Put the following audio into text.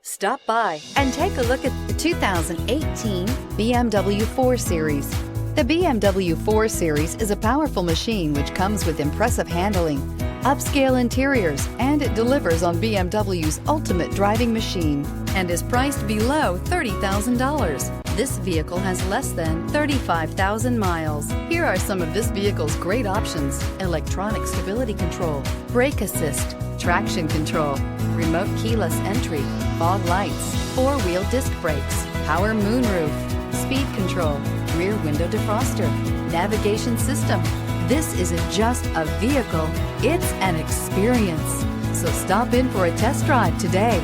Stop by and take a look at the 2018 BMW 4 Series. The BMW 4 Series is a powerful machine which comes with impressive handling, upscale interiors, and it delivers on BMW's ultimate driving machine and is priced below $30,000. This vehicle has less than 35,000 miles. Here are some of this vehicle's great options: electronic stability control, brake assist, traction control, remote keyless entry, fog lights, four-wheel disc brakes, power moonroof, speed control, rear window defroster, navigation system. This isn't just a vehicle, it's an experience. So stop in for a test drive today.